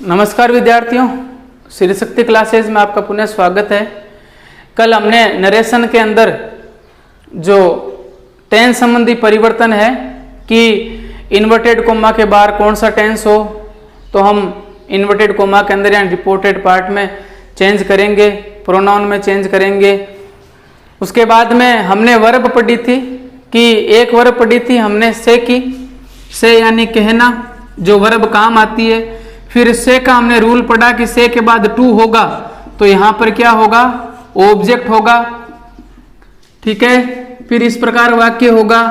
नमस्कार विद्यार्थियों, श्री शक्ति क्लासेज में आपका पुनः स्वागत है। कल हमने नरेशन के अंदर जो टेंस संबंधी परिवर्तन है कि इन्वर्टेड कोमा के बाहर कौन सा टेंस हो तो हम इन्वर्टेड कोमा के अंदर या रिपोर्टेड पार्ट में चेंज करेंगे, प्रोनाउन में चेंज करेंगे। उसके बाद में हमने वर्ब पढ़ी थी कि एक वर्ब पढ़ी थी हमने से की, से यानी कहना, जो वर्ब काम आती है। फिर से का हमने रूल पढ़ा कि से के बाद टू होगा तो यहां पर क्या होगा, ऑब्जेक्ट होगा। ठीक है, फिर इस प्रकार वाक्य होगा।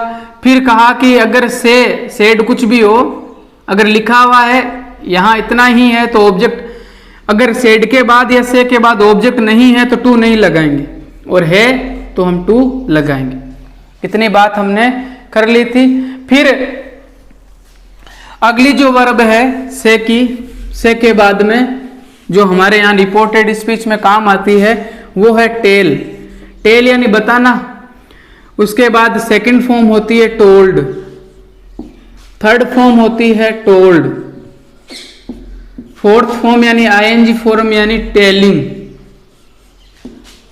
फिर कहा कि अगर से सेड कुछ भी हो, अगर लिखा हुआ है यहां इतना ही है तो ऑब्जेक्ट, अगर सेड के बाद या से के बाद ऑब्जेक्ट नहीं है तो टू नहीं लगाएंगे, और है तो हम टू लगाएंगे। इतनी बात हमने कर ली थी। फिर अगली जो वर्ब है से की, से के बाद में जो हमारे यहाँ रिपोर्टेड स्पीच में काम आती है वो है टेल। टेल यानी बताना। उसके बाद सेकंड फॉर्म होती है टोल्ड, थर्ड फॉर्म होती है टोल्ड, फोर्थ फॉर्म यानी आईएनजी फॉर्म यानी टेलिंग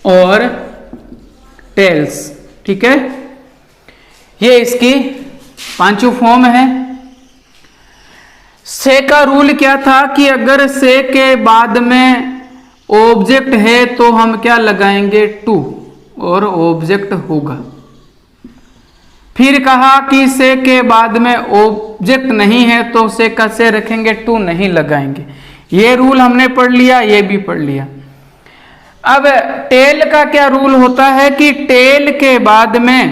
और टेल्स। ठीक है, ये इसकी पांचों फॉर्म है। से का रूल क्या था कि अगर से के बाद में ऑब्जेक्ट है तो हम क्या लगाएंगे, टू, और ऑब्जेक्ट होगा। फिर कहा कि से के बाद में ऑब्जेक्ट नहीं है तो से का से रखेंगे, टू नहीं लगाएंगे। ये रूल हमने पढ़ लिया, ये भी पढ़ लिया। अब टेल का क्या रूल होता है कि टेल के बाद में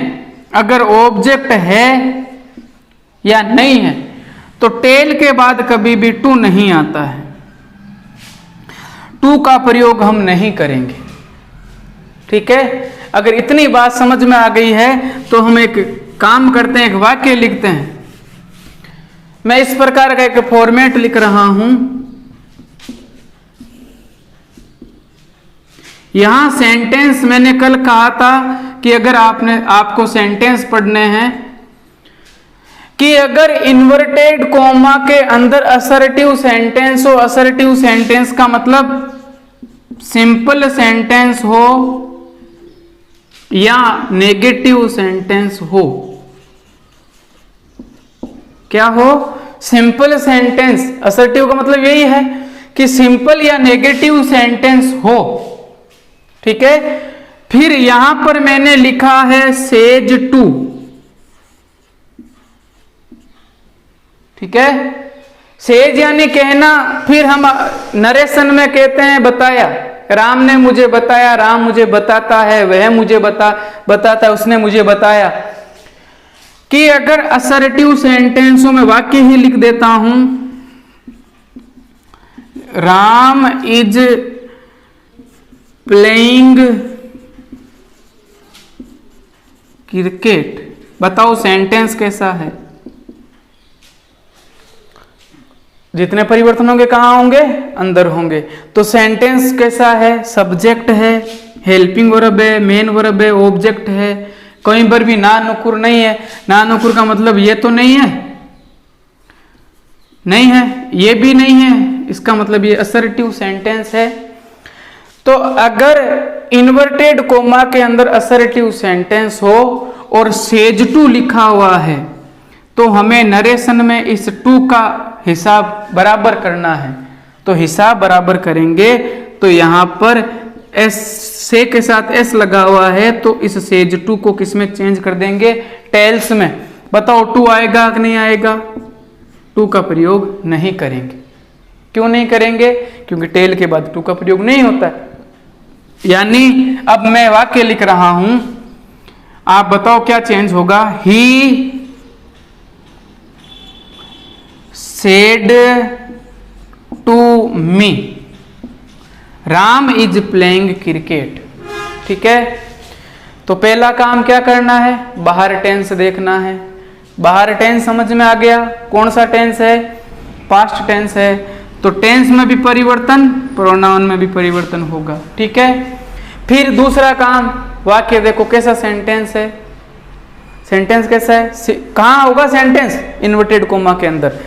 अगर ऑब्जेक्ट है या नहीं है तो टेल के बाद कभी भी टू नहीं आता है, टू का प्रयोग हम नहीं करेंगे। ठीक है, अगर इतनी बात समझ में आ गई है तो हम एक काम करते हैं, एक वाक्य लिखते हैं। मैं इस प्रकार का एक फॉर्मेट लिख रहा हूं। यहां सेंटेंस मैंने कल कहा था कि अगर आपको सेंटेंस पढ़ने हैं कि अगर इन्वर्टेड कोमा के अंदर असर्टिव सेंटेंस हो, असर्टिव सेंटेंस का मतलब सिंपल सेंटेंस हो या नेगेटिव सेंटेंस हो। क्या हो, सिंपल सेंटेंस। असर्टिव का मतलब यही है कि सिंपल या नेगेटिव सेंटेंस हो। ठीक है, फिर यहां पर मैंने लिखा है सेज टू। ठीक है, सेज यानी कहना। फिर हम नरेशन में कहते हैं बताया, राम ने मुझे बताया, राम मुझे बताता है, वह मुझे बताता है, उसने मुझे बताया। कि अगर असर्टिव सेंटेंसों में वाक्य ही लिख देता हूं, राम इज प्लेइंग क्रिकेट, बताओ सेंटेंस कैसा है। जितने परिवर्तन होंगे कहां होंगे, अंदर होंगे। तो सेंटेंस कैसा है, सब्जेक्ट है, हेल्पिंग वर्ब है, मेन वर्ब है, ऑब्जेक्ट है। कहीं पर भी ना नुकुर नहीं है। ना नुकुर का मतलब ये तो नहीं है, नहीं है, ये भी नहीं है, इसका मतलब ये असर्टिव सेंटेंस है। तो अगर इन्वर्टेड कोमा के अंदर असर्टिव सेंटेंस हो और सेज टू लिखा हुआ है तो हमें नरेशन में इस टू का हिसाब बराबर करना है। तो हिसाब बराबर करेंगे तो यहां पर एस, से के साथ एस लगा हुआ है तो इस सेज टू को किस में चेंज कर देंगे, टेल्स में। बताओ टू आएगा कि नहीं आएगा, टू का प्रयोग नहीं करेंगे। क्यों नहीं करेंगे, क्योंकि टेल के बाद टू का प्रयोग नहीं होता है। यानी अब मैं वाक्य लिख रहा हूं, आप बताओ क्या चेंज होगा। ही said to me Ram is playing cricket. ठीक है, तो पहला काम क्या करना है, बाहर टेंस देखना है। बाहर टेंस समझ में आ गया, कौन सा टेंस है, पास्ट टेंस है। तो टेंस में भी परिवर्तन, प्रोनाउन में भी परिवर्तन होगा। ठीक है, फिर दूसरा काम, वाक्य देखो कैसा सेंटेंस है। सेंटेंस कैसा है, कहां होगा सेंटेंस, इन्वर्टेड कोमा के अंदर।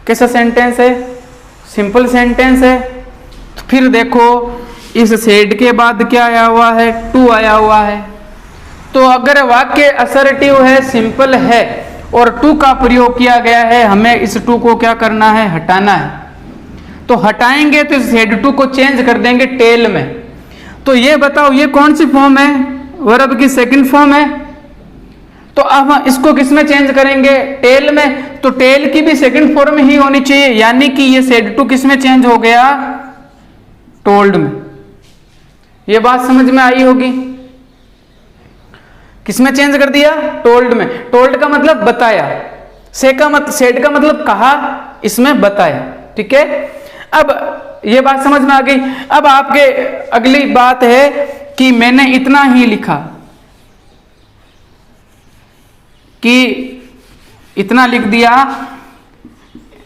कैसा सेंटेंस है, सिंपल सेंटेंस है। तो फिर देखो इस सेड के बाद क्या आया हुआ है, टू आया हुआ है। तो अगर वाक्य असर्टिव है, सिंपल है और टू का प्रयोग किया गया है, हमें इस टू को क्या करना है, हटाना है। तो हटाएंगे तो सेड टू को चेंज कर देंगे टेल में। तो ये बताओ ये कौन सी फॉर्म है, वर्ब की सेकंड फॉर्म है। तो अब हम इसको किस में चेंज करेंगे, टेल में। तो टेल की भी सेकंड फॉर्म ही होनी चाहिए, यानी कि ये सेड टू किस में चेंज हो गया, टोल्ड में। ये बात समझ में आई होगी। किस में चेंज कर दिया, टोल्ड में। टोल्ड का मतलब बताया, सेड का मतलब कहा, इसमें बताया। ठीक है, अब ये बात समझ में आ गई। अब आपके अगली बात है कि मैंने इतना ही लिखा, कि इतना लिख दिया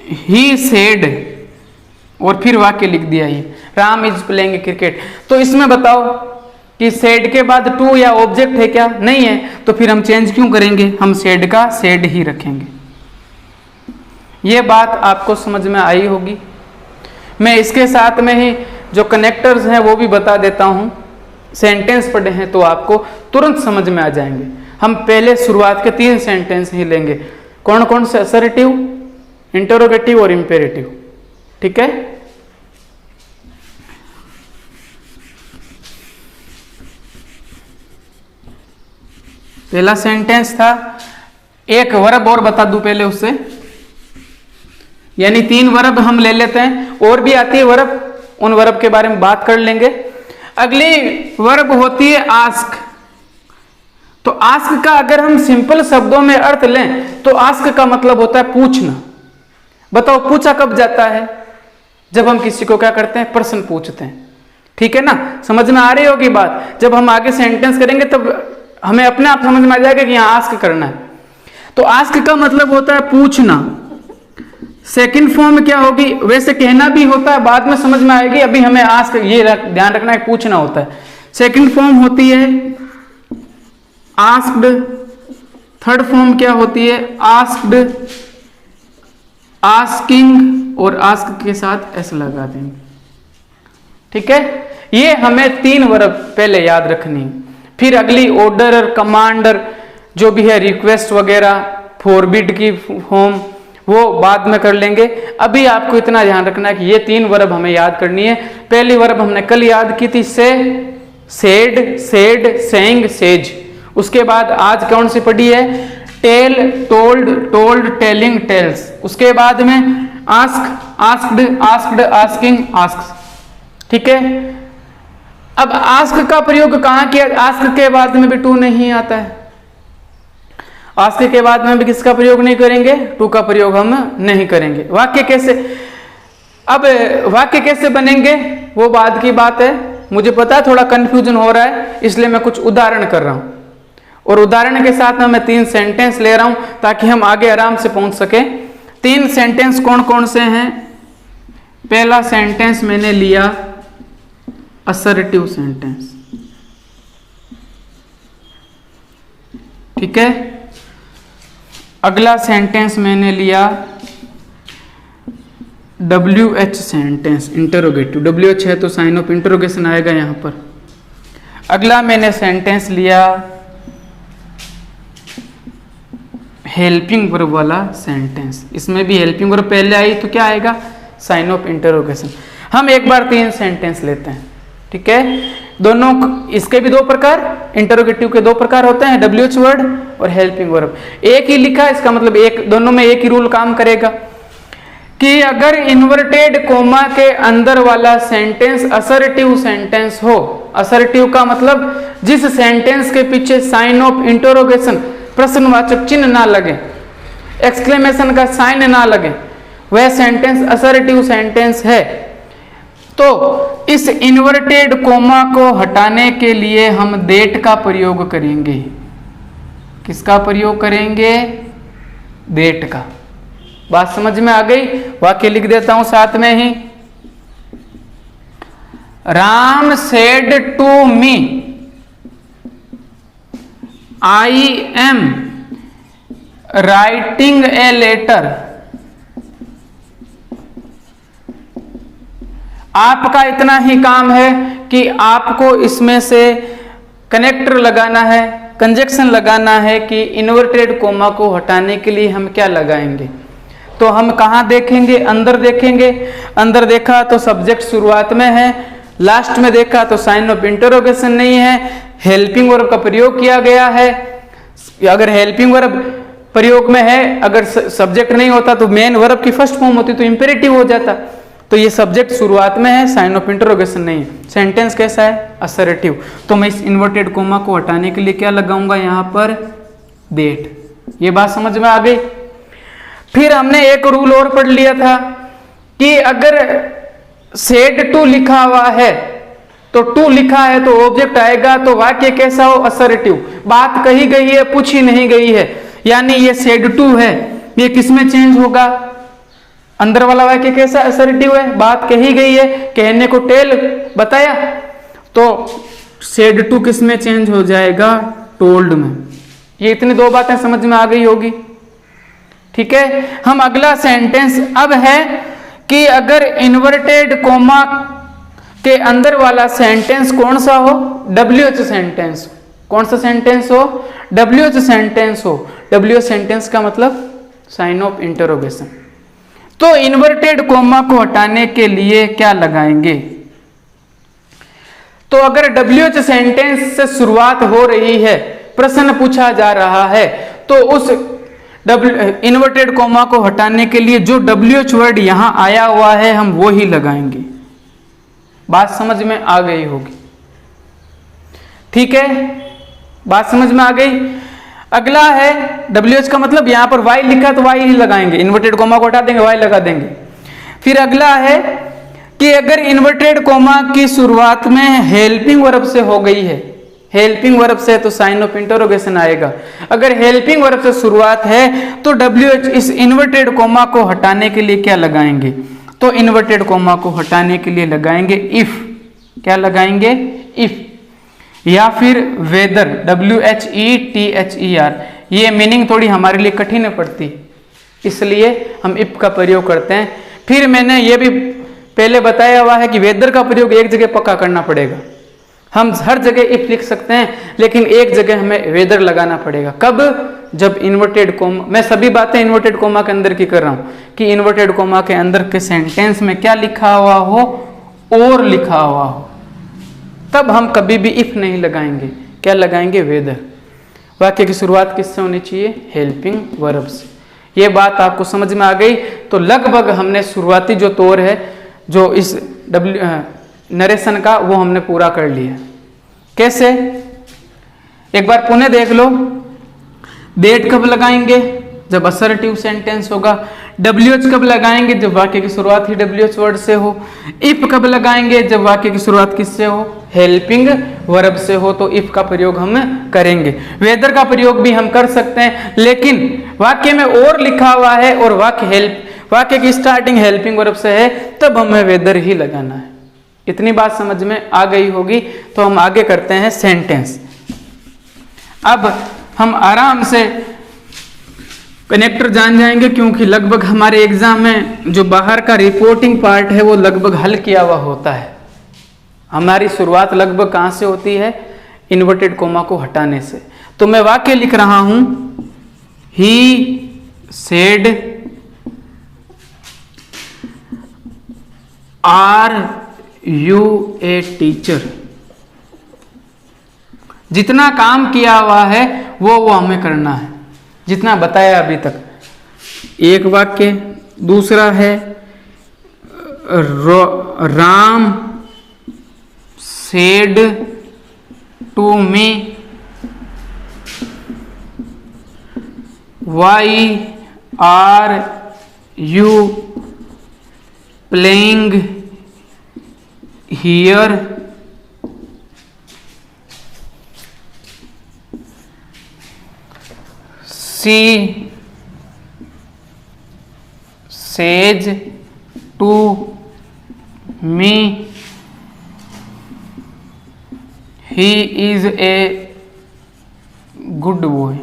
ही सेड और फिर वाक्य लिख दिया ये राम इज प्लेइंग क्रिकेट। तो इसमें बताओ कि सेड के बाद टू या ऑब्जेक्ट है क्या, नहीं है। तो फिर हम चेंज क्यों करेंगे, हम सेड का सेड ही रखेंगे। ये बात आपको समझ में आई होगी। मैं इसके साथ में ही जो कनेक्टर्स हैं वो भी बता देता हूं। सेंटेंस पढ़े हैं तो आपको तुरंत समझ में आ जाएंगे। हम पहले शुरुआत के 3 सेंटेंस ही लेंगे। कौन कौन से, असर्टिव, इंटरोगेटिव और इंपेरेटिव। ठीक है, पहला सेंटेंस था, एक वर्ब और बता दूं पहले उससे, यानी 3 वर्ब हम ले लेते हैं, और भी आती है वर्ब, उन वर्ब के बारे में बात कर लेंगे। अगली वर्ब होती है आस्क। तो आस्क का अगर हम सिंपल शब्दों में अर्थ लें तो आस्क का मतलब होता है पूछना। बताओ पूछा कब जाता है, जब हम किसी को क्या करते हैं, प्रश्न पूछते हैं। ठीक है ना, समझ में आ रही होगी बात। जब हम आगे सेंटेंस करेंगे तब हमें अपने आप समझ में आ जाएगा कि यहां आस्क करना है। तो आस्क का मतलब होता है पूछना। सेकंड फॉर्म क्या होगी, वैसे कहना भी होता है, बाद में समझ में आएगी, अभी हमें आस्क ये ध्यान रखना है, पूछना होता है। सेकंड फॉर्म होती है आस्क्ड। थर्ड फॉर्म क्या होती है, आस्क्ड, आस्किंग, और आस्क के साथ एस लगा देंगे। ठीक है, ये हमें 3 वर्ब पहले याद रखनी। फिर अगली ऑर्डर, कमांडर, जो भी है, रिक्वेस्ट वगैरह, फॉरबिड की फॉर्म, वो बाद में कर लेंगे। अभी आपको इतना ध्यान रखना है कि ये 3 वर्ब हमें याद करनी है। पहली वर्ब हमने कल याद की थी, से, सेड, सेड, सेइंग, सेज। उसके बाद आज कौन सी पढ़ी है, tell, told, told, telling, tells. उसके बाद में ask, asked, asked, asking, asks. ठीक है, अब आस्क का प्रयोग कहां किया, आस्क के बाद में भी टू नहीं आता है। आस्क के बाद में भी किसका प्रयोग नहीं करेंगे, टू का प्रयोग हम नहीं करेंगे। वाक्य कैसे, अब वाक्य कैसे बनेंगे वो बाद की बात है। मुझे पता है थोड़ा कंफ्यूजन हो रहा है, इसलिए मैं कुछ उदाहरण कर रहा हूं, और उदाहरण के साथ में मैं 3 सेंटेंस ले रहा हूं ताकि हम आगे आराम से पहुंच सके। 3 सेंटेंस कौन कौन से हैं। पहला सेंटेंस मैंने लिया असर्टिव सेंटेंस। ठीक है, अगला सेंटेंस मैंने लिया WH सेंटेंस, इंटरोगेटिव। WH है तो साइन ऑफ इंटरोगेशन आएगा यहां पर। अगला मैंने सेंटेंस लिया हेल्पिंग वर्ब वाला सेंटेंस। इसमें भी हेल्पिंग वर्ब पहले आई तो क्या आएगा, साइन ऑफ इंटरोगेशन। हम एक बार 3 सेंटेंस लेते हैं। ठीक है, दोनों, इसके भी 2 प्रकार, इंटरोगेटिव के 2 प्रकार होते हैं, WH वर्ड और हेल्पिंग वर्ब। एक ही लिखा, इसका मतलब एक, दोनों में एक ही रूल काम करेगा कि अगर इन्वर्टेड कोमा के अंदर वाला सेंटेंस असर्टिव सेंटेंस हो। असर्टिव का मतलब जिस सेंटेंस के पीछे साइन ऑफ इंटरोगेशन, प्रश्नवाचक चिन्ह ना लगे, एक्सक्लेमेशन का साइन ना लगे, वह सेंटेंस असर्टिव सेंटेंस है। तो इस इन्वर्टेड कोमा को हटाने के लिए हम दैट का प्रयोग करेंगे। किसका प्रयोग करेंगे, दैट का। बात समझ में आ गई। वाक्य लिख देता हूं साथ में ही, Ram said to me I am writing a letter आपका इतना ही काम है कि आपको इसमें से कनेक्टर लगाना है, कंजक्शन लगाना है कि इन्वर्टेड कोमा को हटाने के लिए हम क्या लगाएंगे। तो हम कहाँ देखेंगे, अंदर देखेंगे। अंदर देखा तो सब्जेक्ट शुरुआत में है, लास्ट में देखा तो साइन ऑफ इंटरोगेशन नहीं है, हेल्पिंग वर्ब का प्रयोग किया गया है। अगर हेल्पिंग वर्ब प्रयोग में है, अगर सब्जेक्ट नहीं होता तो मेन वर्ब की फर्स्ट फॉर्म होती तो इंपेरेटिव हो जाता। तो ये सब्जेक्ट शुरुआत में है, साइन ऑफ इंटरोगेशन नहीं है। सेंटेंस कैसा है, असर्टिव। तो मैं इस इन्वर्टेड कोमा को हटाने के लिए क्या लगाऊंगा, यहां पर दैट। ये बात समझ में आ गई। फिर हमने एक रूल और पढ़ लिया था कि अगर सेड टू लिखा हुआ है तो टू लिखा है तो ऑब्जेक्ट आएगा, तो वाक्य कैसा हो, असर्टिव। बात कही गई है, पूछी नहीं गई है, यानी ये सेड टू है, ये किसमें चेंज होगा, अंदर वाला वाक्य कैसा, असर्टिव है, बात कही गई है, कहने को टेल बताया, तो सेड टू किस में चेंज हो जाएगा, टोल्ड में। ये इतनी दो बातें समझ में आ गई होगी। ठीक है, हम अगला सेंटेंस अब है कि अगर इन्वर्टेड कोमा के अंदर वाला सेंटेंस कौन सा हो, WH सेंटेंस। कौन सा सेंटेंस हो, WH सेंटेंस हो। WH सेंटेंस का मतलब साइन ऑफ इंटरोगेशन। तो इन्वर्टेड कोमा को हटाने के लिए क्या लगाएंगे, तो अगर WH सेंटेंस से शुरुआत हो रही है, प्रश्न पूछा जा रहा है, तो उस इन्वर्टेड कोमा को हटाने के लिए जो WH वर्ड यहां आया हुआ है हम वो ही लगाएंगे। बात समझ में आ गई होगी। ठीक है, बात समझ में आ गई। अगला है WH का मतलब यहां पर Y लिखा तो Y ही लगाएंगे, इन्वर्टेड कोमा को हटा देंगे, Y लगा देंगे। फिर अगला है कि अगर इन्वर्टेड कोमा की शुरुआत में हेल्पिंग वर्ब से हो गई है, हेल्पिंग वर्ब से तो साइन ऑफ इंटरोगेशन आएगा। अगर हेल्पिंग वर्ब से शुरुआत है तो WH इस इन्वर्टेड कोमा को हटाने के लिए क्या लगाएंगे, तो इन्वर्टेड कोमा को हटाने के लिए लगाएंगे इफ। क्या लगाएंगे, इफ, या फिर वेदर, WHETHER। ये मीनिंग थोड़ी हमारे लिए कठिन पड़ती, इसलिए हम इफ का प्रयोग करते हैं। फिर मैंने ये भी पहले बताया हुआ है कि वेदर का प्रयोग एक जगह पक्का करना पड़ेगा। हम हर जगह इफ लिख सकते हैं, लेकिन एक जगह हमें वेदर लगाना पड़ेगा। कब, जब इन्वर्टेड कोमा, मैं सभी बातें इन्वर्टेड कोमा के अंदर की कर रहा हूं कि इन्वर्टेड कोमा के अंदर के सेंटेंस में क्या लिखा हुआ हो, और लिखा हुआ हो, तब हम कभी भी इफ नहीं लगाएंगे। क्या लगाएंगे, वेदर। वाक्य की शुरुआत किससे होनी चाहिए, हेल्पिंग वर्ब से। ये बात आपको समझ में आ गई। तो लगभग हमने शुरुआती जो तौर है जो इस नरेशन का, वो हमने पूरा कर लिया। कैसे, एक बार पुनः देख लो। दैट कब लगाएंगे, जब असर्टिव सेंटेंस होगा। WH कब लगाएंगे, जब वाक्य की शुरुआत ही WH वर्ड से हो। इफ कब लगाएंगे, जब वाक्य की शुरुआत किससे हो, हेल्पिंग वर्ब से हो, तो इफ का प्रयोग हम करेंगे। वेदर का प्रयोग भी हम कर सकते हैं, लेकिन वाक्य में और लिखा हुआ है और वाक्य की स्टार्टिंग हेल्पिंग वर्ब से है, तब हमें वेदर ही लगाना है। इतनी बात समझ में आ गई होगी। तो हम आगे करते हैं सेंटेंस। अब हम आराम से कनेक्टर जान जाएंगे, क्योंकि लगभग हमारे एग्जाम में जो बाहर का रिपोर्टिंग पार्ट है वो लगभग हल किया हुआ होता है। हमारी शुरुआत लगभग कहाँ से होती है, इन्वर्टेड कोमा को हटाने से। तो मैं वाक्य लिख रहा हूं, he said are you a teacher. जितना काम किया हुआ है वो हमें करना है, जितना बताया अभी तक। एक वाक्य, दूसरा है Ram said to me why are you playing here. She says to me he is a good boy।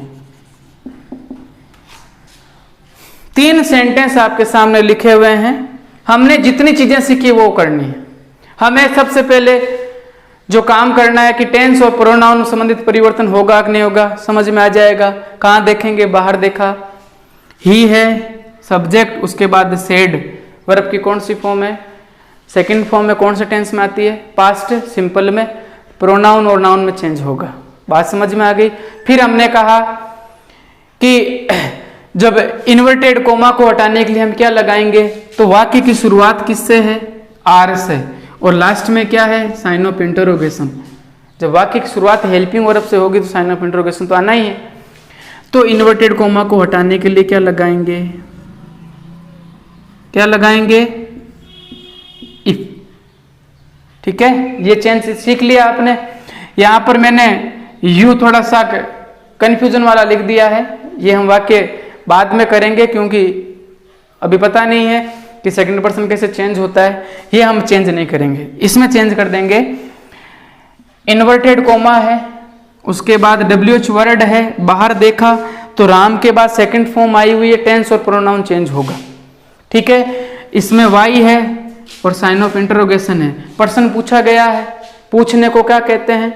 3 sentence आपके सामने लिखे हुए हैं। हमने जितनी चीजें सीखी वो करनी है। हमें सबसे पहले जो काम करना है कि टेंस और प्रोनाउन संबंधित परिवर्तन होगा कि नहीं होगा, समझ में आ जाएगा। कहाँ देखेंगे, बाहर देखा, ही है सब्जेक्ट, उसके बाद सेड, वर्ब की कौन सी फॉर्म है, सेकंड फॉर्म में कौन से टेंस में आती है, पास्ट सिंपल में, प्रोनाउन और नाउन में चेंज होगा। बात समझ में आ गई। फिर हमने कहा कि जब इन्वर्टेड कोमा को हटाने के लिए हम क्या लगाएंगे, तो वाक्य की शुरुआत किससे है, आर से, और लास्ट में क्या है, साइन ऑफ इंटरोगेशन। जब वाक्य की शुरुआत हेल्पिंग वर्ब से होगी तो साइन ऑफ इंटरोगेशन तो आना ही है। तो इन्वर्टेड कोमा को हटाने के लिए क्या लगाएंगे, क्या लगाएंगे, इफ। ठीक है, ये चेंज सीख लिया आपने। यहां पर मैंने यू थोड़ा सा कंफ्यूजन वाला लिख दिया है, ये हम वाक्य बाद में करेंगे क्योंकि अभी पता नहीं है कि सेकंड पर्सन कैसे चेंज होता है, ये हम चेंज नहीं करेंगे। इसमें चेंज कर देंगे, इन्वर्टेड कोमा है, उसके बाद WH वर्ड है, बाहर देखा तो राम के बाद सेकंड फॉर्म आई हुई है, टेंस और प्रोनाउन चेंज होगा। ठीक है, इसमें वाई है और साइन ऑफ इंटरोगेशन है। पर्सन पूछा गया है, पूछने को क्या कहते हैं,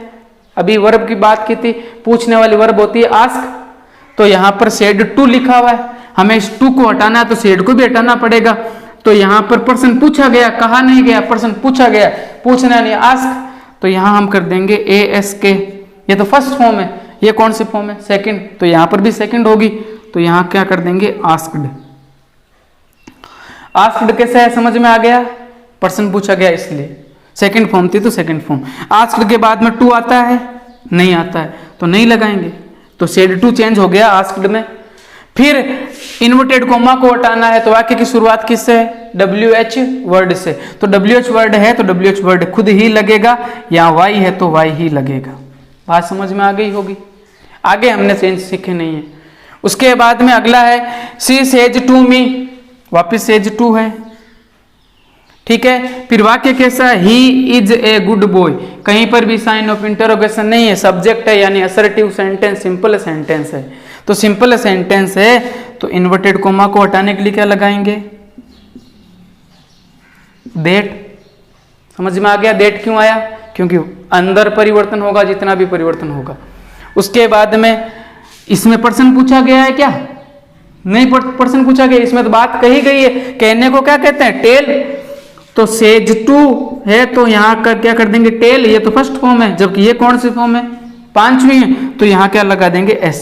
अभी वर्ब की बात की थी, पूछने वाली वर्ब होती है आस्क। तो यहां पर सेड टू लिखा हुआ है, हमें इस टू को हटाना है तो सेड को भी हटाना पड़ेगा। तो यहां पर पर्सन पूछा गया, कहा नहीं गया, पर्सन पूछा गया, पूछना नहीं, आस्क। तो यहां हम कर देंगे ASK, ये तो फर्स्ट फॉर्म है, ये कौन सी फॉर्म है, सेकंड, तो यहां पर भी सेकंड होगी, तो यहां क्या कर देंगे, आस्क्ड। आस्क्ड कैसे है, समझ में आ गया, पर्सन पूछा गया इसलिए, सेकंड फॉर्म थी तो सेकंड फॉर्म। आस्क्ड के बाद में टू आता है, नहीं आता है तो नहीं लगाएंगे, तो सेड टू चेंज हो गया आस्क्ड में। फिर इन्वर्टेड कोमा को हटाना है तो वाक्य की शुरुआत किससे है, WH वर्ड से। तो WH वर्ड है तो WH वर्ड खुद ही लगेगा, या वाई है तो वाई ही लगेगा। बात समझ में आ गई होगी। आगे हमने चेंज सीखे नहीं है। उसके बाद में अगला है शी सेज टू मी, वापिस सेज टू है। ठीक है, फिर वाक्य कैसा है, he is a good boy, कहीं पर भी साइन ऑफ इंटरोगेशन नहीं है, सब्जेक्ट है यानी असर्टिव सेंटेंस, सिंपल सेंटेंस है। तो सिंपल सेंटेंस है तो इन्वर्टेड कोमा को हटाने के लिए क्या लगाएंगे, दैट। समझ में आ गया, दैट क्यों आया, क्योंकि अंदर परिवर्तन होगा जितना भी परिवर्तन होगा। उसके बाद में इसमें पर्सन पूछा गया है क्या, नहीं पर्सन पूछा गया, इसमें तो बात कही गई है, कहने को क्या कहते हैं, टेल। तो सेज टू है तो यहां कर क्या कर देंगे, टेल, ये तो फर्स्ट फॉर्म है, जबकि ये कौन सी फॉर्म है, पांचवी है, तो यहां क्या लगा देंगे, एस,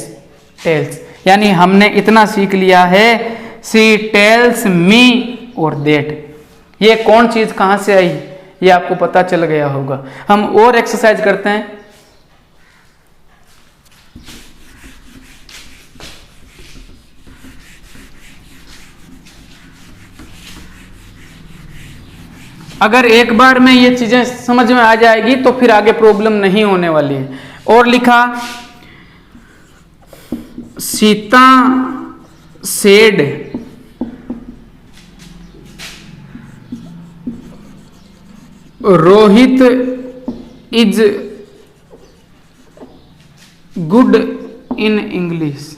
टेल्स। यानी हमने इतना सीख लिया है, सी टेल्स मी और दैट, ये कौन चीज कहां से आई ये आपको पता चल गया होगा। हम और एक्सरसाइज करते हैं। अगर एक बार में ये चीजें समझ में आ जाएगी तो फिर आगे प्रॉब्लम नहीं होने वाली है। और लिखा, Sita said Rohit is good in English.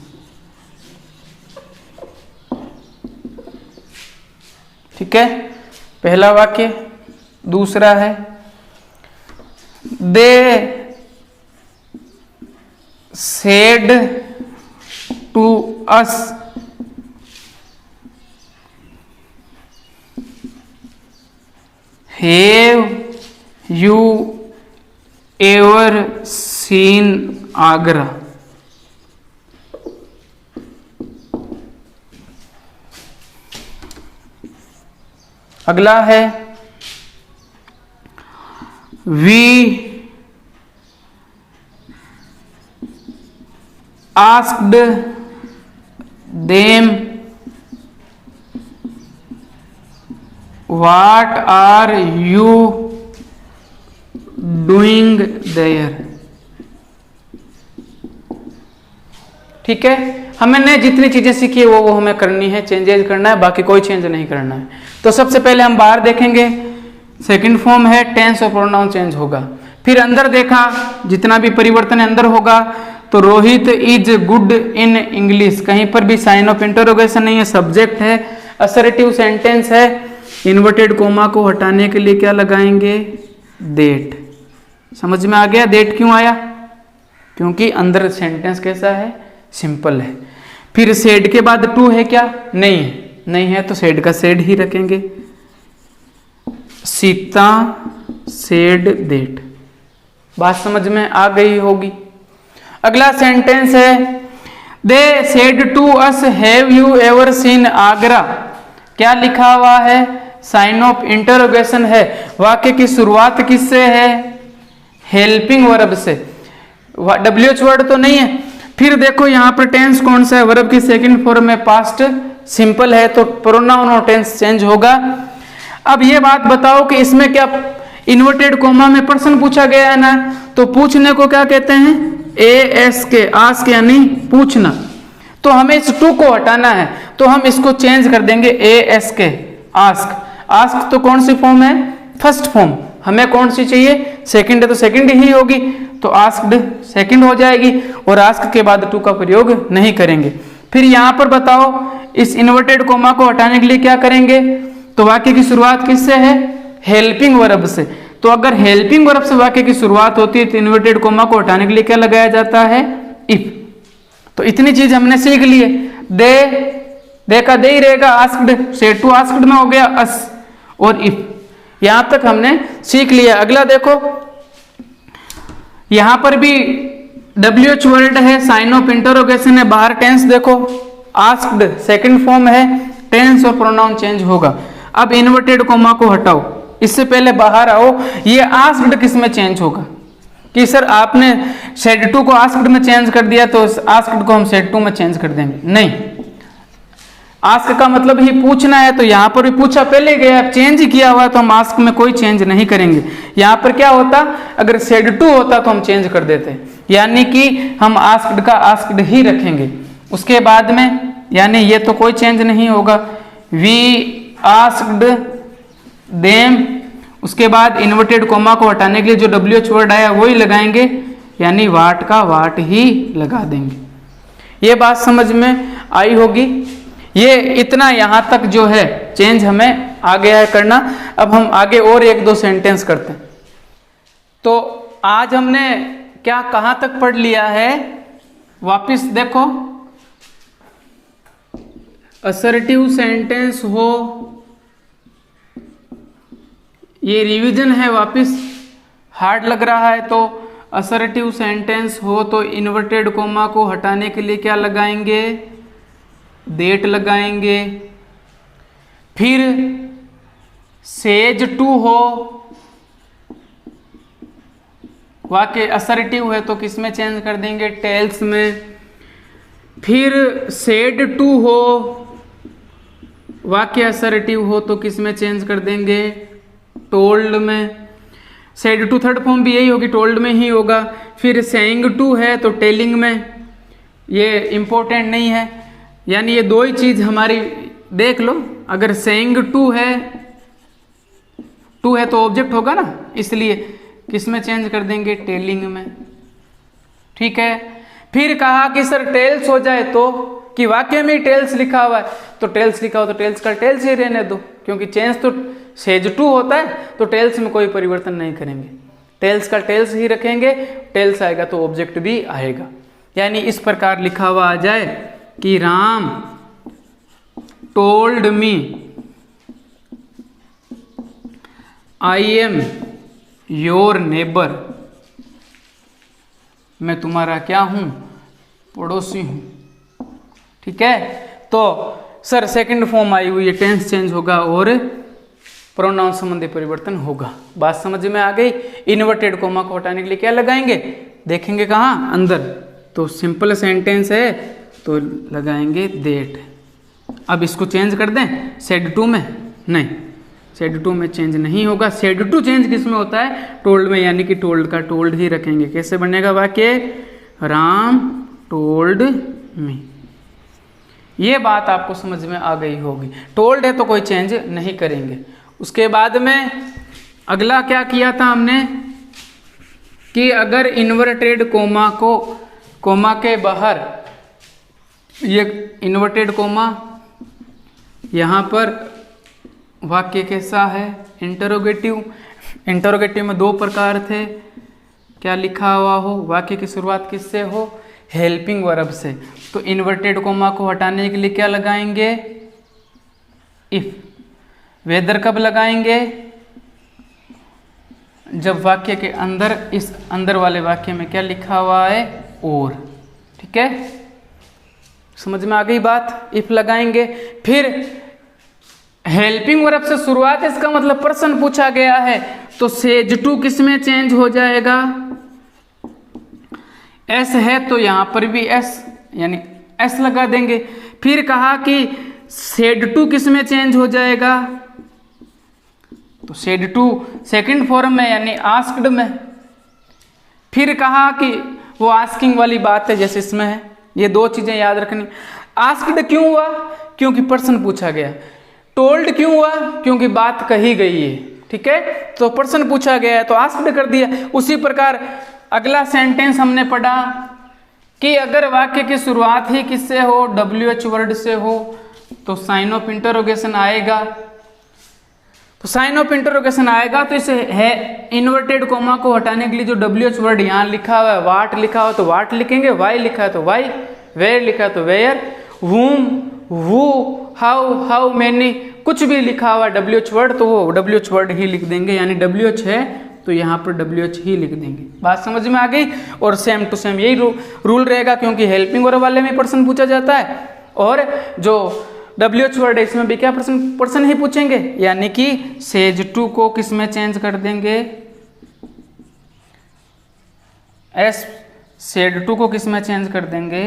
ठीक है, पहला वाक्य। दूसरा है, they said to us have you ever seen Agra. अगला है, we asked them what are you doing there. ठीक है, हमने जितनी चीजें सीखी है वो हमें करनी है, चेंजेस करना है, बाकी कोई चेंज नहीं करना है। तो सबसे पहले हम बाहर देखेंगे, सेकंड फॉर्म है, टेंस और प्रोनाउन चेंज होगा। फिर अंदर देखा, जितना भी परिवर्तन अंदर होगा, तो Rohit is good in English, कहीं पर भी साइन ऑफ इंटरोगेशन नहीं है, सब्जेक्ट है, असर्टिव सेंटेंस है, इन्वर्टेड कोमा को हटाने के लिए क्या लगाएंगे, दैट। समझ में आ गया दैट क्यों आया, क्योंकि अंदर सेंटेंस कैसा है, सिंपल है। फिर सेड के बाद टू है क्या, नहीं है, नहीं है तो सेड का सेड ही रखेंगे, सीता सेड दैट। बात समझ में आ गई होगी। अगला सेंटेंस है they said to us have you ever seen Agra. क्या लिखा हुआ है, साइन ऑफ इंटरोगेशन है। वाक्य की शुरुआत किससे है, हेल्पिंग वर्ब से। WH वर्ड तो नहीं है। फिर देखो यहाँ पर टेंस कौन सा है, वर्ब की सेकंड फॉर्म में पास्ट सिंपल है तो प्रोनाउन और टेंस चेंज होगा। अब ये बात बताओ कि इसमें क्या इन्वर्टेड कोमा में प्रश्न पूछा गया है ना, तो पूछने को क्या कहते हैं, ASK, आस्क यानी पूछना। तो हमें इस टू को हटाना है तो हम इसको चेंज कर देंगे ASK, आस्क। आस्क तो कौन सी फॉर्म है, फर्स्ट फॉर्म। हमें कौन सी चाहिए, सेकंड है तो सेकंड ही होगी, तो आस्क्ड सेकंड हो जाएगी और आस्क के बाद टू का प्रयोग नहीं करेंगे। फिर यहां पर बताओ इस इन्वर्टेड कोमा को हटाने के लिए क्या करेंगे, तो वाक्य की शुरुआत किससे है, हेल्पिंग वर्ब से। तो अगर हेल्पिंग वर्ब से वाक्य की शुरुआत होती है तो इन्वर्टेड कोमा को हटाने के लिए क्या लगाया जाता है, इफ। तो इतनी चीज हमने सीख ली है। दे का दे ही रहेगा, आस्क्ड सेड टू आस्क्ड में हो गया अस और इफ। यहां तक हमने सीख लिया। अगला देखो यहां पर भी WH वर्ड है, साइन ऑफ इंटरोगेशन है, बाहर टेंस देखो आस्क्ड सेकंड फॉर्म है, टेंस और प्रोनाउन चेंज होगा। अब इन्वर्टेड कोमा को हटाओ, इससे पहले बाहर आओ, ये आस्क्ड किस में चेंज होगा, कि सर आपने सेड टू को आस्क्ड में चेंज कर दिया तो आस्क्ड को हम सेड टू में चेंज कर देंगे, नहीं। आस्क का मतलब ही पूछना है, तो यहां पर भी पूछा पहले गया, चेंज ही किया हुआ तो हम आस्क में कोई चेंज नहीं करेंगे। यहां पर क्या होता, अगर सेड टू होता तो हम चेंज कर देते, यानी कि हम आस्क्ड का आस्क्ड ही रखेंगे। उसके बाद में यानी ये तो कोई चेंज नहीं होगा, वी आस्क्ड देम। उसके बाद इन्वर्टेड कोमा को हटाने के लिए जो WH वर्ड आया वही लगाएंगे, यानी वाट का वाट ही लगा देंगे। ये बात समझ में आई होगी। ये इतना यहां तक जो है चेंज हमें आ गया है करना। अब हम आगे और एक दो सेंटेंस करते हैं। तो आज हमने क्या कहां तक पढ़ लिया है, वापिस देखो, असर्टिव सेंटेंस हो, ये रिवीजन है, वापिस हार्ड लग रहा है तो असर्टिव सेंटेंस हो तो इन्वर्टेड कोमा को हटाने के लिए क्या लगाएंगे, दैट लगाएंगे। फिर सेज टू हो, वाक्य असर्टिव है तो किस में चेंज कर देंगे, टेल्स में। फिर सेड टू हो, वाक्य असर्टिव हो तो किस में चेंज कर देंगे, टोल्ड में। सेड टू थर्ड फॉर्म भी यही होगी, टोल्ड में ही होगा। फिर सेइंग टू है तो टेलिंग में, ये इंपॉर्टेंट नहीं है, यानी ये दो ही चीज हमारी देख लो। अगर सेइंग टू है तो ऑब्जेक्ट होगा ना, इसलिए किस में चेंज कर देंगे, टेलिंग में। ठीक है। फिर कहा कि सर टेल्स हो जाए तो, कि वाक्य में टेल्स लिखा हुआ है तो टेल्स लिखा हो तो टेल्स का टेल्स ही रहने दो, क्योंकि चेंज तो सेज टू होता है तो टेल्स में कोई परिवर्तन नहीं करेंगे, टेल्स का टेल्स ही रखेंगे। टेल्स आएगा तो ऑब्जेक्ट भी आएगा, यानी इस प्रकार लिखा हुआ आ जाए कि Ram told me I am your neighbour, मैं तुम्हारा क्या हूं, पड़ोसी हूं। ठीक है। तो सर सेकंड फॉर्म आई हुई है, टेंस चेंज होगा और प्रोनाउन संबंधी परिवर्तन होगा। बात समझ में आ गई। इन्वर्टेड कोमा को हटाने के लिए क्या लगाएंगे, देखेंगे कहाँ, अंदर। तो सिंपल सेंटेंस है तो लगाएंगे दैट। अब इसको चेंज कर दें सेड टू में, नहीं, सेड टू में चेंज नहीं होगा। सेड टू चेंज किस में होता है, टोल्ड में, यानी कि टोल्ड का टोल्ड ही रखेंगे। कैसे बनेगा वाक्य, राम टोल्ड मी। ये बात आपको समझ में आ गई होगी। टोल्ड है तो कोई चेंज नहीं करेंगे। उसके बाद में अगला क्या किया था हमने, कि अगर इन्वर्टेड कोमा को, कोमा के बाहर ये इन्वर्टेड कोमा, यहाँ पर वाक्य कैसा है, इंटरोगेटिव। इंटरोगेटिव में दो प्रकार थे, क्या लिखा हुआ हो, वाक्य की शुरुआत किससे हो, हेल्पिंग वर्ब से। तो इन्वर्टेड कोमा को हटाने के लिए क्या लगाएंगे, इफ। वेदर कब लगाएंगे, जब वाक्य के अंदर, इस अंदर वाले वाक्य में क्या लिखा हुआ है, और। ठीक है, समझ में आ गई बात। इफ लगाएंगे, फिर हेल्पिंग वर्ब से शुरुआत, इसका मतलब प्रश्न पूछा गया है, तो सेज टू किस में चेंज हो जाएगा, एस है तो यहां पर भी एस, यानी एस लगा देंगे। फिर कहा कि सेड टू किस में चेंज हो जाएगा, तो सेड टू सेकंड फॉर्म में, यानी आस्क्ड में। फिर कहा कि वो आस्किंग वाली बात है जैसे इसमें है, ये दो चीजें याद रखनी। आस्क्ड क्यों हुआ, क्योंकि प्रश्न पूछा गया। टोल्ड क्यों हुआ, क्योंकि बात कही गई है। ठीक है, तो प्रश्न पूछा गया है तो आस्क्ड कर दिया। उसी प्रकार अगला सेंटेंस हमने पढ़ा कि अगर वाक्य की शुरुआत ही किससे हो, WH वर्ड से हो, तो साइन ऑफ इंटरोगेशन आएगा। तो साइन ऑफ इंटरोगेशन आएगा तो इसे है इन्वर्टेड कोमा को हटाने के लिए जो WH वर्ड यहाँ लिखा हुआ है, वाट लिखा हो तो वाट लिखेंगे, वाई लिखा है तो वाई, वेयर लिखा है तो वेयर, वूम, वू, हाउ मैनी, कुछ भी लिखा हुआ WH वर्ड तो वो WH वर्ड ही लिख देंगे, यानी WH है तो यहाँ पर WH ही लिख देंगे। बात समझ में आ गई। और सेम टू सेम यही रूल रहेगा, क्योंकि हेल्पिंग वर्ब वाले में प्रश्न पूछा जाता है और जो WH वर्ड है इसमें भी क्या प्रश्न ही पूछेंगे, यानी कि सेज टू को किस में चेंज कर देंगे, एस, सेड टू को किस में चेंज कर देंगे।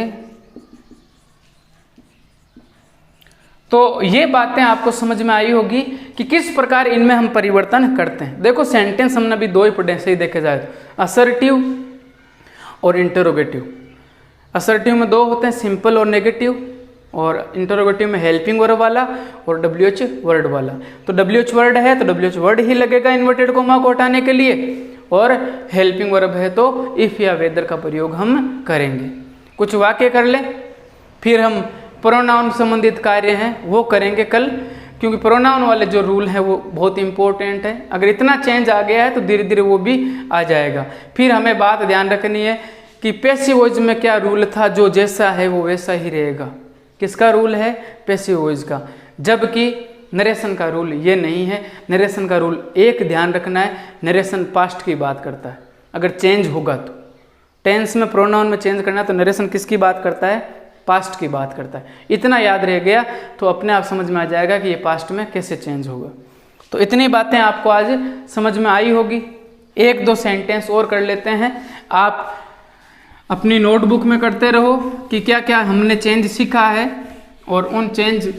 तो ये बातें आपको समझ में आई होगी कि किस प्रकार इनमें हम परिवर्तन करते हैं। देखो सेंटेंस हमने अभी दो ही पढ़े, सही देखे जाए तो असर्टिव और इंटरोगेटिव। असर्टिव में दो होते हैं, सिंपल और नेगेटिव, और इंटरोगेटिव में हेल्पिंग वर्ब वाला और WH वर्ड वाला। तो WH वर्ड है तो WH वर्ड ही लगेगा इन्वर्टेड कोमा को हटाने के लिए, और हेल्पिंग वर्ब है तो इफ या वेदर का प्रयोग हम करेंगे। कुछ वाक्य कर ले, फिर हम प्रोनाउन संबंधित कार्य हैं वो करेंगे कल, क्योंकि प्रोनाउन वाले जो रूल है वो बहुत इंपॉर्टेंट है। अगर इतना चेंज आ गया है तो धीरे धीरे वो भी आ जाएगा। फिर हमें बात ध्यान रखनी है कि पैसिव वॉइस में क्या रूल था, जो जैसा है वो वैसा ही रहेगा। किसका रूल है, पैसिव वॉइस का, जबकि नरेशन का रूल ये नहीं है। नरेशन का रूल एक ध्यान रखना है, नरेशन पास्ट की बात करता है। अगर चेंज होगा तो टेंस में प्रोनाउन में चेंज करना है तो नरेशन किसकी बात करता है, पास्ट की बात करता है। इतना याद रह गया तो अपने आप समझ में आ जाएगा कि ये पास्ट में कैसे चेंज होगा। तो इतनी बातें आपको आज समझ में आई होगी। एक दो सेंटेंस और कर लेते हैं, आप अपनी नोटबुक में करते रहो कि क्या क्या हमने चेंज सीखा है, और उन चेंज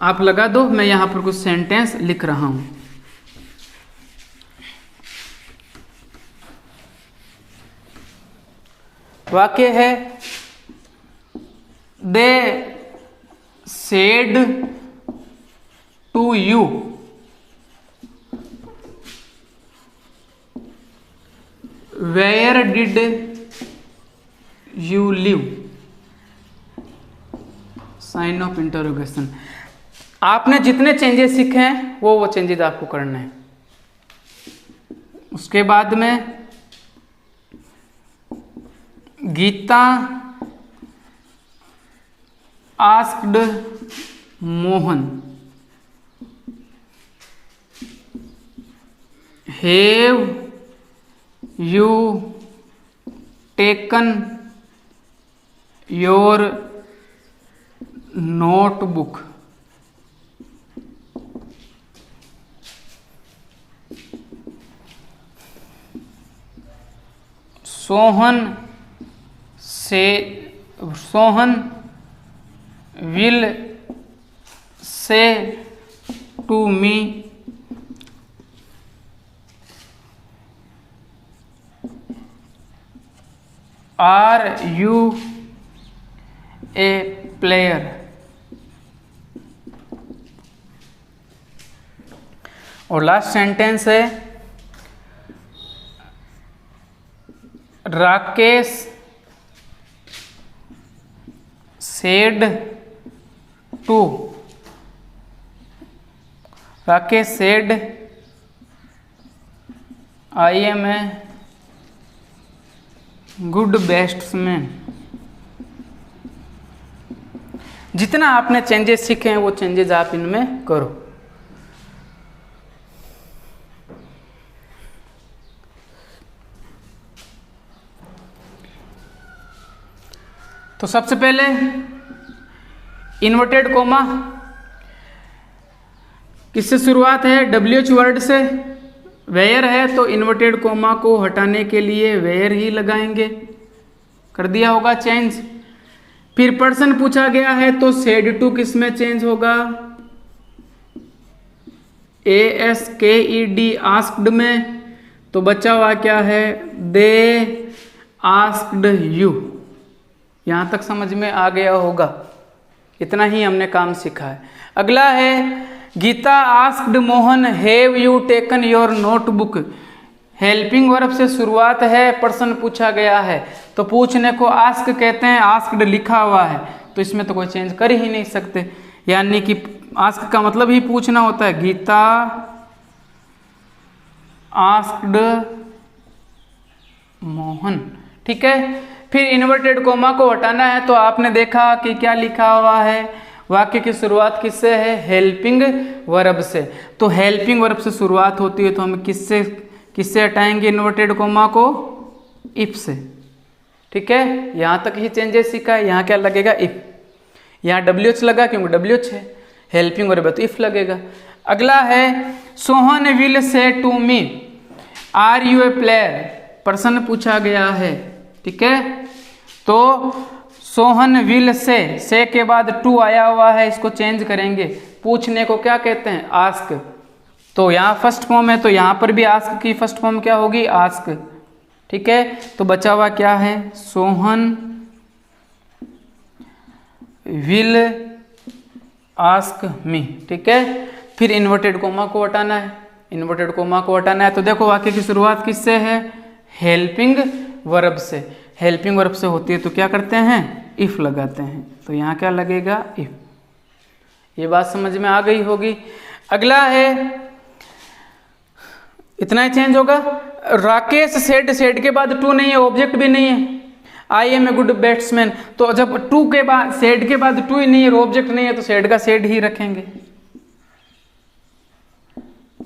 आप लगा दो। मैं यहाँ पर कुछ सेंटेंस लिख रहा हूँ। वाक्य है, they said to you where did you live, sign of interrogation. आपने जितने चेंजेस सीखे हैं वो चेंजेस आपको करना है। उसके बाद में Geeta asked Mohan have you taken your notebook. Sohan will say to me, are you a player? और लास्ट सेंटेंस है, Rakesh said to Rakesh said I am a good batsman. जितना आपने चेंजेस सीखे हैं वो चेंजेस आप इनमें करो। तो सबसे पहले इन्वर्टेड कोमा किससे शुरुआत है? WH वर्ड से। वेयर है तो इन्वर्टेड कोमा को हटाने के लिए वेयर ही लगाएंगे, कर दिया होगा चेंज। फिर पर्सन पूछा गया है तो सेड टू किस में चेंज होगा? ASKED आस्क्ड में। तो बचा हुआ क्या है? They asked you. यहां तक समझ में आ गया होगा। इतना ही हमने काम सीखा है। अगला है Geeta asked Mohan have you taken your notebook. Helping verb से शुरुआत है, पर्सन पूछा गया है तो पूछने को आस्क कहते हैं, आस्क्ड लिखा हुआ है तो इसमें तो कोई चेंज कर ही नहीं सकते, यानी कि आस्क का मतलब ही पूछना होता है। गीता आस्क्ड मोहन, ठीक है। फिर इन्वर्टेड कोमा को हटाना है तो आपने देखा कि क्या लिखा हुआ है, वाक्य की शुरुआत किससे है? हेल्पिंग वर्ब से। तो हेल्पिंग वर्ब से शुरुआत होती है तो हम किससे हटाएंगे इन्वर्टेड कोमा को? इफ से, ठीक है। यहां तक ही चेंजेस सीखा है। यहाँ क्या लगेगा? इफ। यहाँ WH लगा क्योंकि WH है, हेल्पिंग वर्ब है तो इफ लगेगा। अगला है Sohan will say to me are you a player. Person पूछा गया है, ठीक है। तो सोहन विल से के बाद टू आया हुआ है, इसको चेंज करेंगे। पूछने को क्या कहते हैं? आस्क। तो यहाँ फर्स्ट फॉर्म है तो यहाँ पर भी आस्क की फर्स्ट फॉर्म क्या होगी? आस्क, ठीक है। तो बचा हुआ क्या है? सोहन विल आस्क मी, ठीक है। फिर इन्वर्टेड कोमा को हटाना है। इन्वर्टेड कोमा को हटाना है तो देखो वाक्य की शुरुआत किससे है? हेल्पिंग वर्ब से। हेल्पिंग वर्ब से होती है तो क्या करते हैं? इफ लगाते हैं। तो यहाँ क्या लगेगा? इफ। ये बात समझ में आ गई होगी। अगला है, इतना ही चेंज होगा। राकेश सेड के बाद टू नहीं है, ऑब्जेक्ट भी नहीं है। I am a good batsman, तो जब टू के बाद सेड के बाद टू ही नहीं है और ऑब्जेक्ट नहीं है तो सेड का सेड ही रखेंगे।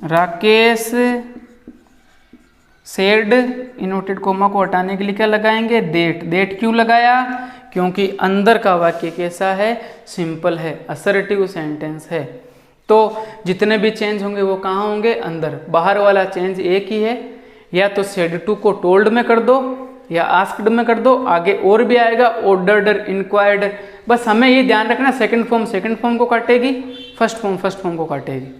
राकेश सेड, इन्वर्टेड कोमा को हटाने के लिए क्या लगाएंगे? देट। देट क्यों लगाया? क्योंकि अंदर का वाक्य कैसा है? सिंपल है, असर्टिव सेंटेंस है। तो जितने भी चेंज होंगे वो कहाँ होंगे? अंदर। बाहर वाला चेंज एक ही है, या तो सेड टू को टोल्ड में कर दो या आस्क्ड में कर दो। आगे और भी आएगा, ऑर्डर्ड, इंक्वायर्ड। बस हमें ये ध्यान रखना सेकंड फॉर्म को काटेगी, फर्स्ट फॉर्म को काटेगी।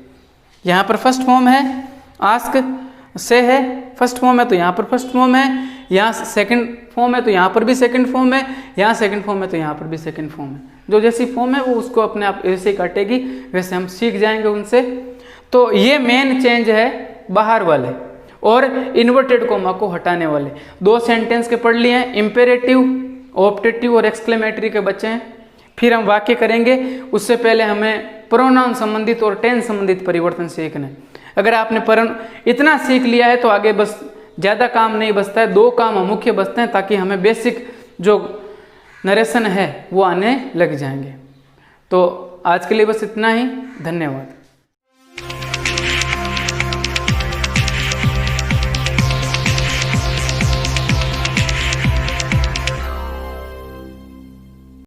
यहाँ पर फर्स्ट फॉर्म है, आस्क से है, फर्स्ट फॉर्म है तो यहाँ पर फर्स्ट फॉर्म है, यहाँ सेकंड फॉर्म है तो यहाँ पर भी सेकंड फॉर्म है, यहाँ सेकंड फॉर्म है तो यहाँ पर भी सेकंड फॉर्म है। जो जैसी फॉर्म है वो उसको अपने आप ऐसे ही काटेगी, वैसे हम सीख जाएंगे उनसे। तो ये मेन चेंज है बाहर वाले और इन्वर्टेड कोमा को हटाने वाले। दो सेंटेंस के पढ़ लिए हैं, इम्पेरेटिव, ऑप्टेटिव और एक्सक्लेमेटरी के बच्चे हैं। फिर हम वाक्य करेंगे, उससे पहले हमें प्रोनाउन संबंधित और टेंस संबंधित परिवर्तन सीखना है। अगर आपने इतना सीख लिया है तो आगे बस ज़्यादा काम नहीं बचता है, दो काम मुख्य बचते हैं ताकि हमें बेसिक जो नरेशन है वो आने लग जाएंगे। तो आज के लिए बस इतना ही, धन्यवाद।